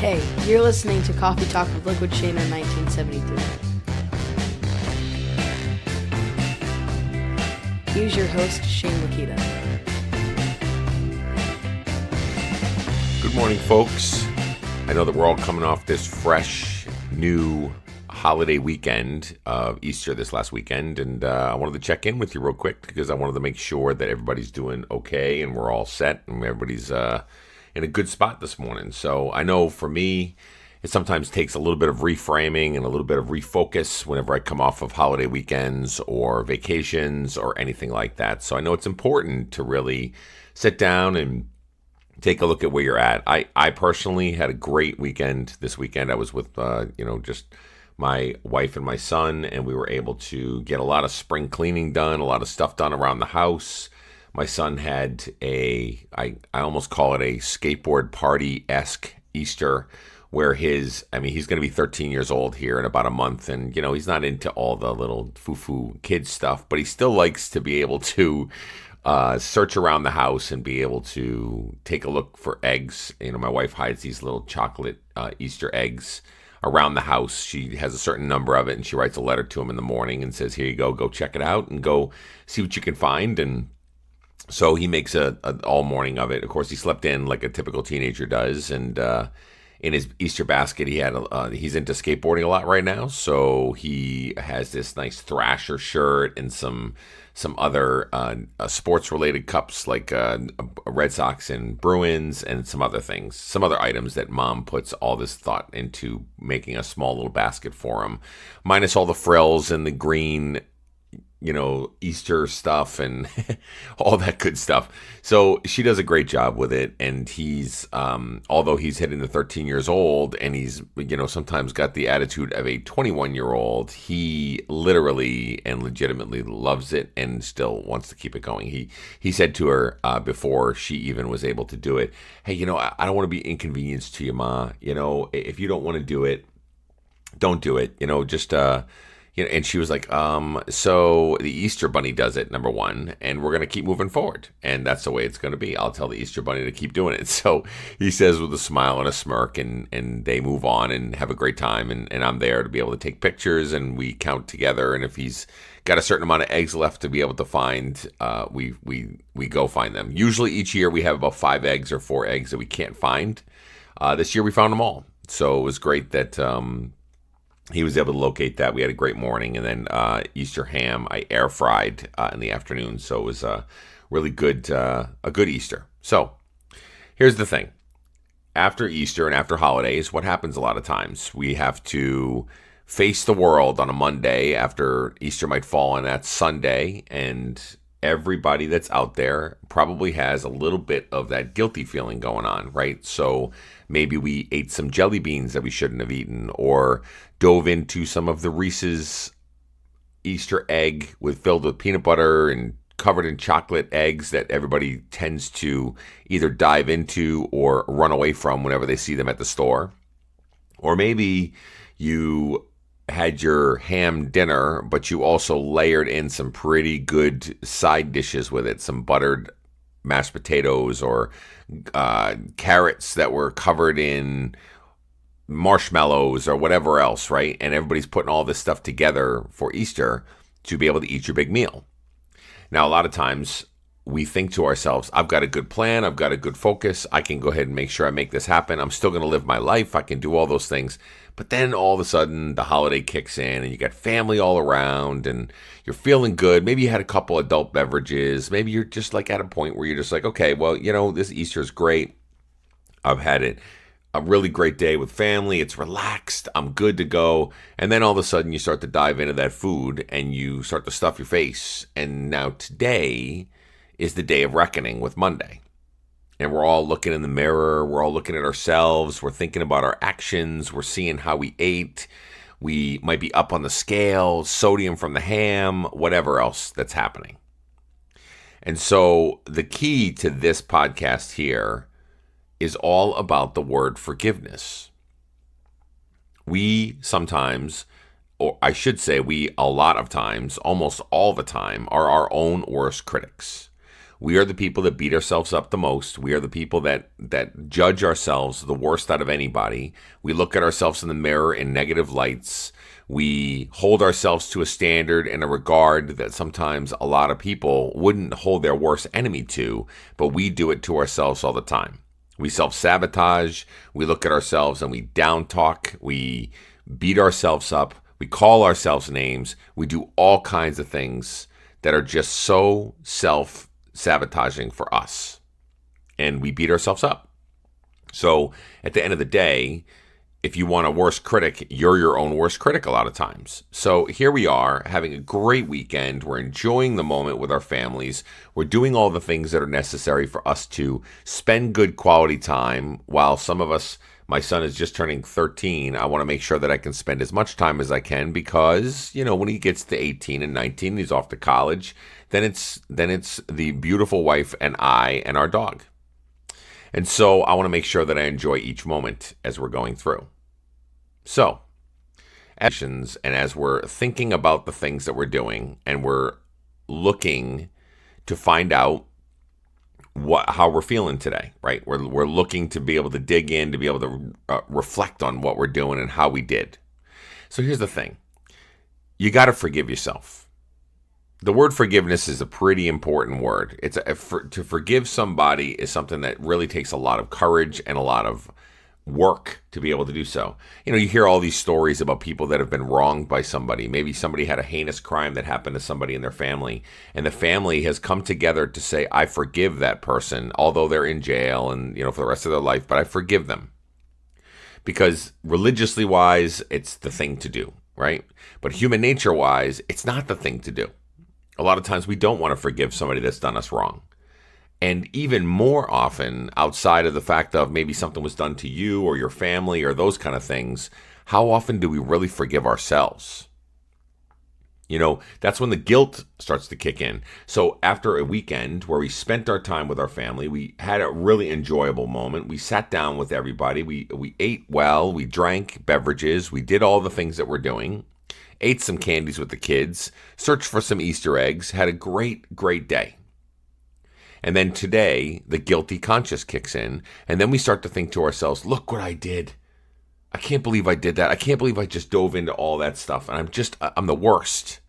Hey, you're listening to Coffee Talk with Liquidshano 1973. Here's your host, Shane Lakita. Good morning, folks. I know that we're all coming off this fresh, new holiday weekend of Easter this last weekend, and I wanted to check in with you real quick because I wanted to make sure that everybody's doing okay and we're all set and everybody's in a good spot this morning. So I know for me, it sometimes takes a little bit of reframing and a little bit of refocus whenever I come off of holiday weekends or vacations or anything like that. So I know it's important to really sit down and take a look at where you're at. I personally had a great weekend this weekend. I was with, just my wife and my son, and we were able to get a lot of spring cleaning done, a lot of stuff done around the house. My son had I almost call it a skateboard party-esque Easter, where he's going to be 13 years old here in about a month, and, he's not into all the little foo-foo kid stuff, but he still likes to be able to search around the house and be able to take a look for eggs. My wife hides these little chocolate Easter eggs around the house. She has a certain number of it, and she writes a letter to him in the morning and says, here you go check it out and go see what you can find. And so he makes a all morning of it. Of course, he slept in like a typical teenager does, and in his Easter basket, he's into skateboarding a lot right now. So he has this nice Thrasher shirt and some other sports related cups like Red Sox and Bruins and some other things, some other items that Mom puts all this thought into making a small little basket for him, minus all the frills and the green Easter stuff and all that good stuff. So she does a great job with it. And he's, although he's hitting the 13 years old and he's, sometimes got the attitude of a 21-year-old, he literally and legitimately loves it and still wants to keep it going. He said to her before she even was able to do it, hey, I don't want to be inconvenienced to you, Ma. If you don't want to do it, don't do it. And she was like, so the Easter Bunny does it, number one, and we're going to keep moving forward. And that's the way it's going to be. I'll tell the Easter Bunny to keep doing it. So he says with a smile and a smirk, and they move on and have a great time. And I'm there to be able to take pictures, and we count together. And if he's got a certain amount of eggs left to be able to find, we go find them. Usually each year we have about 5 eggs or 4 eggs that we can't find. This year we found them all. So it was great that he was able to locate that. We had a great morning, and then Easter ham I air fried in the afternoon. So it was a really good, a good Easter. So here's the thing: after Easter and after holidays, what happens a lot of times? We have to face the world on a Monday. After Easter might fall on that Sunday, and everybody that's out there probably has a little bit of that guilty feeling going on, right? So maybe we ate some jelly beans that we shouldn't have eaten, or dove into some of the Reese's Easter egg filled with peanut butter and covered in chocolate eggs that everybody tends to either dive into or run away from whenever they see them at the store. Or maybe you had your ham dinner, but you also layered in some pretty good side dishes with it, some buttered mashed potatoes or carrots that were covered in marshmallows or whatever else, right? And everybody's putting all this stuff together for Easter to be able to eat your big meal. Now, a lot of times we think to ourselves, I've got a good plan, I've got a good focus, I can go ahead and make sure I make this happen, I'm still going to live my life, I can do all those things. But then all of a sudden the holiday kicks in and you got family all around and you're feeling good. Maybe you had a couple adult beverages. Maybe you're just like at a point where you're just like, okay, well, this Easter is great. I've had a really great day with family. It's relaxed. I'm good to go. And then all of a sudden you start to dive into that food and you start to stuff your face. And now today is the day of reckoning with Monday. And we're all looking in the mirror. We're all looking at ourselves. We're thinking about our actions. We're seeing how we ate. We might be up on the scale, sodium from the ham, whatever else that's happening. And so the key to this podcast here is all about the word forgiveness. We sometimes, or I should say we a lot of times, almost all the time, are our own worst critics. We are the people that beat ourselves up the most. We are the people that judge ourselves the worst out of anybody. We look at ourselves in the mirror in negative lights. We hold ourselves to a standard and a regard that sometimes a lot of people wouldn't hold their worst enemy to, but we do it to ourselves all the time. We self-sabotage. We look at ourselves and we down-talk. We beat ourselves up. We call ourselves names. We do all kinds of things that are just so self-sabotaging for us. And we beat ourselves up. So at the end of the day, if you want a worst critic, you're your own worst critic a lot of times. So here we are having a great weekend. We're enjoying the moment with our families. We're doing all the things that are necessary for us to spend good quality time. While some of us, my son is just turning 13, I want to make sure that I can spend as much time as I can because, when he gets to 18 and 19, he's off to college, then it's the beautiful wife and I and our dog. And so I want to make sure that I enjoy each moment as we're going through. So, actions, and as we're thinking about the things that we're doing and we're looking to find out how we're feeling today, right? We're looking to be able to dig in, to be able to reflect on what we're doing and how we did. So here's the thing. You got to forgive yourself. The word forgiveness is a pretty important word. To forgive somebody is something that really takes a lot of courage and a lot of work to be able to do so. You hear all these stories about people that have been wronged by somebody. Maybe somebody had a heinous crime that happened to somebody in their family, and the family has come together to say, I forgive that person, although they're in jail and, for the rest of their life, but I forgive them. Because religiously wise, it's the thing to do, right? But human nature wise, it's not the thing to do. A lot of times we don't want to forgive somebody that's done us wrong. And even more often, outside of the fact of maybe something was done to you or your family or those kind of things, how often do we really forgive ourselves? That's when the guilt starts to kick in. So after a weekend where we spent our time with our family, we had a really enjoyable moment. We sat down with everybody. We ate well. We drank beverages. We did all the things that we're doing. Ate some candies with the kids. Searched for some Easter eggs. Had a great, great day. And then today, the guilty conscience kicks in, and then we start to think to ourselves, look what I did. I can't believe I did that. I can't believe I just dove into all that stuff, and I'm the worst.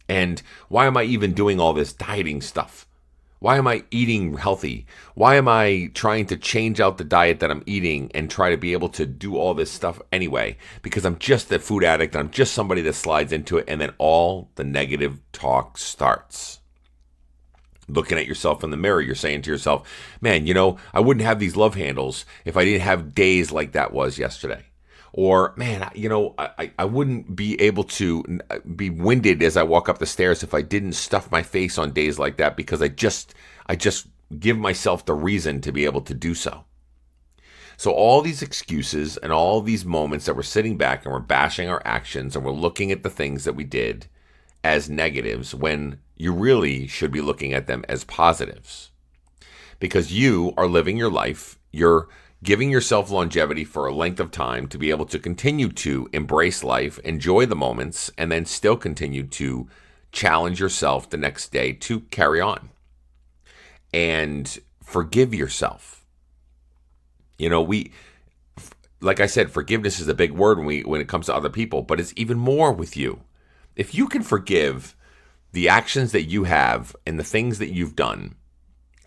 And why am I even doing all this dieting stuff? Why am I eating healthy? Why am I trying to change out the diet that I'm eating and try to be able to do all this stuff anyway? Because I'm just a food addict, I'm just somebody that slides into it, and then all the negative talk starts. Looking at yourself in the mirror, you're saying to yourself, man, I wouldn't have these love handles if I didn't have days like that was yesterday. Or, man, I wouldn't be able to be winded as I walk up the stairs if I didn't stuff my face on days like that because I just give myself the reason to be able to do so. So all these excuses and all these moments that we're sitting back and we're bashing our actions and we're looking at the things that we did as negatives when you really should be looking at them as positives. Because you are living your life, you're giving yourself longevity for a length of time to be able to continue to embrace life, enjoy the moments, and then still continue to challenge yourself the next day to carry on. And forgive yourself. Like I said, forgiveness is a big word when it comes to other people, but it's even more with you. If you can forgive the actions that you have and the things that you've done,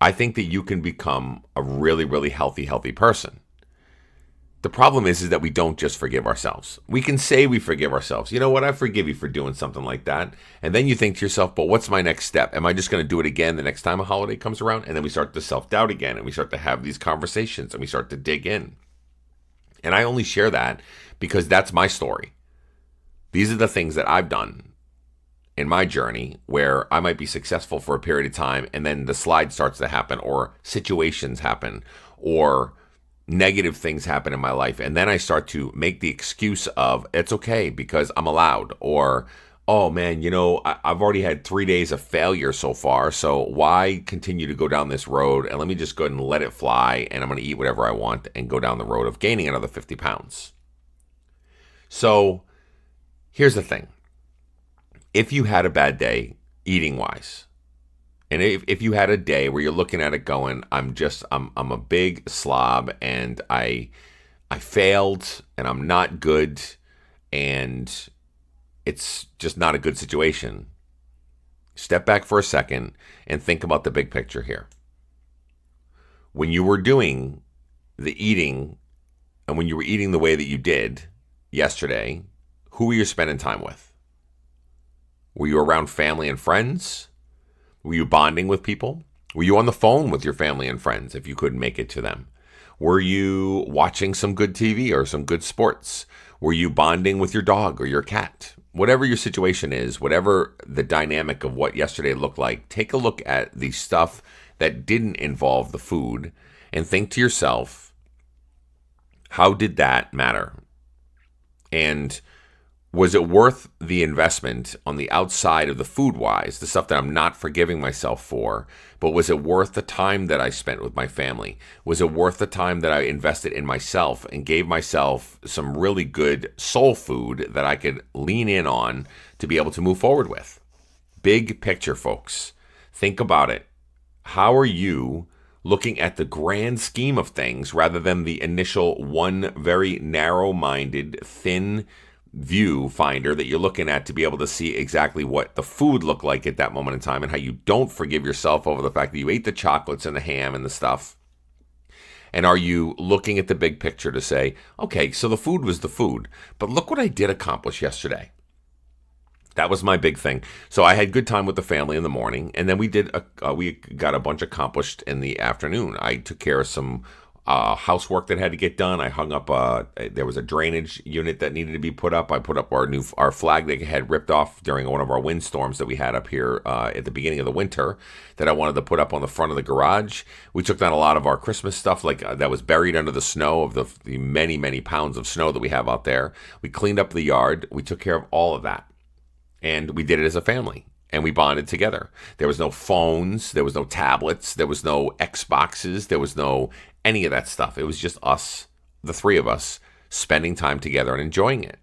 I think that you can become a really, really healthy person. The problem is that we don't just forgive ourselves. We can say we forgive ourselves. You know what? I forgive you for doing something like that. And then you think to yourself, but what's my next step? Am I just going to do it again the next time a holiday comes around? And then we start to self-doubt again, and we start to have these conversations, and we start to dig in. And I only share that because that's my story. These are the things that I've done in my journey where I might be successful for a period of time and then the slide starts to happen or situations happen or negative things happen in my life. And then I start to make the excuse of it's okay because I'm allowed, or, oh man, I've already had 3 days of failure so far. So why continue to go down this road? And let me just go ahead and let it fly. And I'm going to eat whatever I want and go down the road of gaining another 50 pounds. So here's the thing. If you had a bad day eating wise, And if you had a day where you're looking at it going, I'm a big slob and I failed and I'm not good and it's just not a good situation. Step back for a second and think about the big picture here. When you were doing the eating and when you were eating the way that you did yesterday, who were you spending time with? Were you around family and friends? Were you bonding with people? Were you on the phone with your family and friends if you couldn't make it to them? Were you watching some good TV or some good sports? Were you bonding with your dog or your cat? Whatever your situation is, whatever the dynamic of what yesterday looked like, take a look at the stuff that didn't involve the food and think to yourself, how did that matter? And was it worth the investment on the outside of the food-wise, the stuff that I'm not forgiving myself for, but was it worth the time that I spent with my family? Was it worth the time that I invested in myself and gave myself some really good soul food that I could lean in on to be able to move forward with? Big picture, folks. Think about it. How are you looking at the grand scheme of things rather than the initial one very narrow-minded, thin viewfinder that you're looking at to be able to see exactly what the food looked like at that moment in time and how you don't forgive yourself over the fact that you ate the chocolates and the ham and the stuff? And are you looking at the big picture to say, okay, so the food was the food, but look what I did accomplish yesterday. That was my big thing. So I had good time with the family in the morning, and then we got a bunch accomplished in the afternoon. I took care of some housework that had to get done. I hung up there was a drainage unit that needed to be put up. I put up our flag that had ripped off during one of our windstorms that we had up here at the beginning of the winter that I wanted to put up on the front of the garage. We took down a lot of our Christmas stuff that was buried under the snow of the many, many pounds of snow that we have out there. We cleaned up the yard. We took care of all of that. And we did it as a family. And we bonded together. There was no phones. There was no tablets. There was no Xboxes. There was no any of that stuff. It was just us, the three of us, spending time together and enjoying it.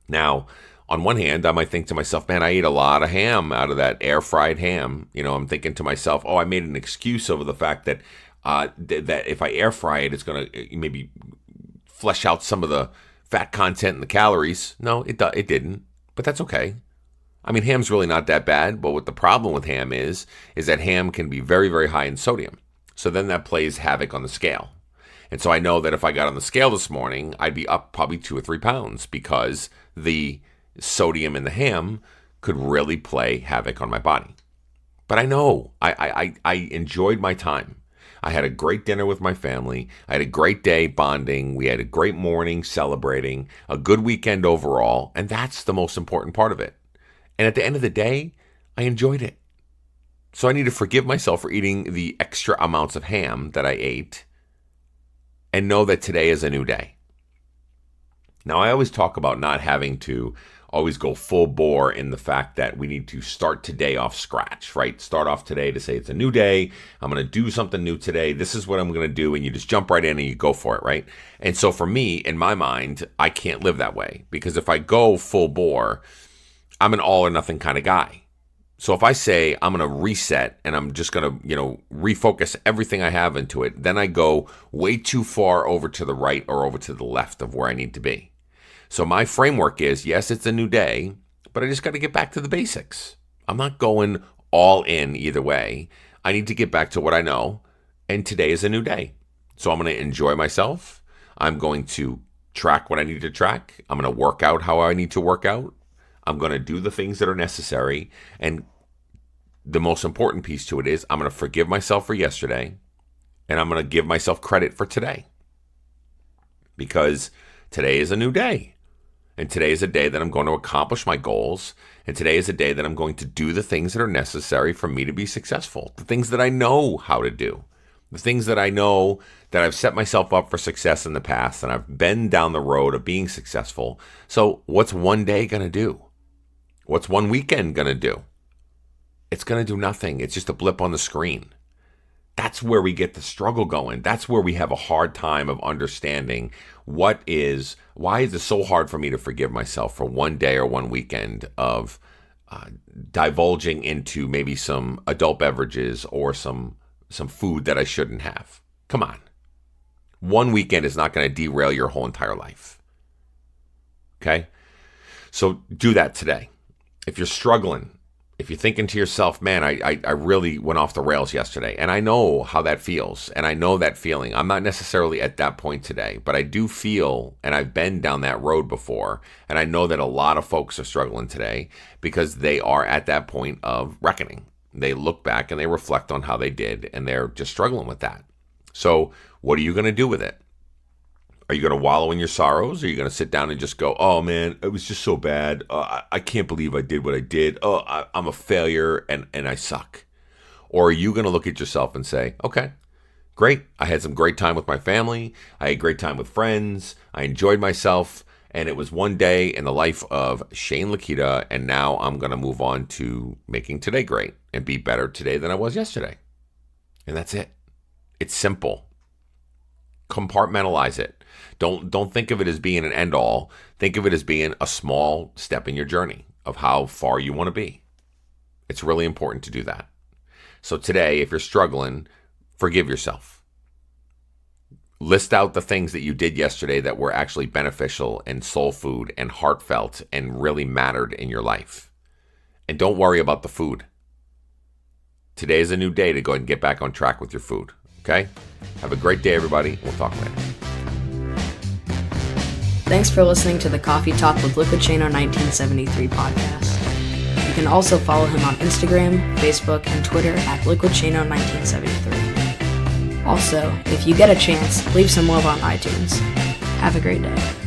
Now, on one hand, I might think to myself, man, I ate a lot of ham out of that air-fried ham. I'm thinking to myself, I made an excuse over the fact that that if I air fry it, it's going to maybe flesh out some of the fat content and the calories. No, it didn't. But that's okay. I mean, ham's really not that bad, but what the problem with ham is that ham can be very, very high in sodium. So then that plays havoc on the scale. And so I know that if I got on the scale this morning, I'd be up probably 2 or 3 pounds because the sodium in the ham could really play havoc on my body. But I know I enjoyed my time. I had a great dinner with my family. I had a great day bonding. We had a great morning celebrating, a good weekend overall. And that's the most important part of it. And at the end of the day, I enjoyed it. So I need to forgive myself for eating the extra amounts of ham that I ate and know that today is a new day. Now, I always talk about not having to always go full bore in the fact that we need to start today off scratch, right? Start off today to say it's a new day. I'm going to do something new today. This is what I'm going to do. And you just jump right in and you go for it, right? And so for me, in my mind, I can't live that way because if I go full bore, I'm an all or nothing kind of guy. So if I say I'm going to reset and I'm just going to, refocus everything I have into it, then I go way too far over to the right or over to the left of where I need to be. So my framework is, yes, it's a new day, but I just got to get back to the basics. I'm not going all in either way. I need to get back to what I know, and today is a new day. So I'm going to enjoy myself. I'm going to track what I need to track. I'm going to work out how I need to work out. I'm going to do the things that are necessary. And the most important piece to it is I'm going to forgive myself for yesterday, and I'm going to give myself credit for today. Because today is a new day. And today is a day that I'm going to accomplish my goals. And today is a day that I'm going to do the things that are necessary for me to be successful. The things that I know how to do. The things that I know that I've set myself up for success in the past and I've been down the road of being successful. So what's one day going to do? What's one weekend going to do? It's going to do nothing. It's just a blip on the screen. That's where we get the struggle going. That's where we have a hard time of understanding why is it so hard for me to forgive myself for one day or one weekend of divulging into maybe some adult beverages or some food that I shouldn't have. Come on. One weekend is not going to derail your whole entire life. Okay? So do that today. If you're struggling, if you're thinking to yourself, man, I really went off the rails yesterday, and I know how that feels, and I know that feeling. I'm not necessarily at that point today, but I do feel, and I've been down that road before, and I know that a lot of folks are struggling today because they are at that point of reckoning. They look back and they reflect on how they did, and they're just struggling with that. So what are you going to do with it? Are you going to wallow in your sorrows? Or are you going to sit down and just go, oh man, it was just so bad. I can't believe I did what I did. I'm a failure and I suck. Or are you going to look at yourself and say, okay, great. I had some great time with my family. I had great time with friends. I enjoyed myself. And it was one day in the life of Shane Lakita. And now I'm going to move on to making today great and be better today than I was yesterday. And that's it. It's simple. Compartmentalize it. Don't think of it as being an end all. Think of it as being a small step in your journey of how far you want to be. It's really important to do that. So today, if you're struggling, forgive yourself. List out the things that you did yesterday that were actually beneficial and soul food and heartfelt and really mattered in your life. And don't worry about the food. Today is a new day to go ahead and get back on track with your food. Okay? Have a great day, everybody. We'll talk later. Thanks for listening to the Coffee Talk with Liquidshano 1973 podcast. You can also follow him on Instagram, Facebook, and Twitter at Liquidshano 1973. Also, if you get a chance, leave some love on iTunes. Have a great day.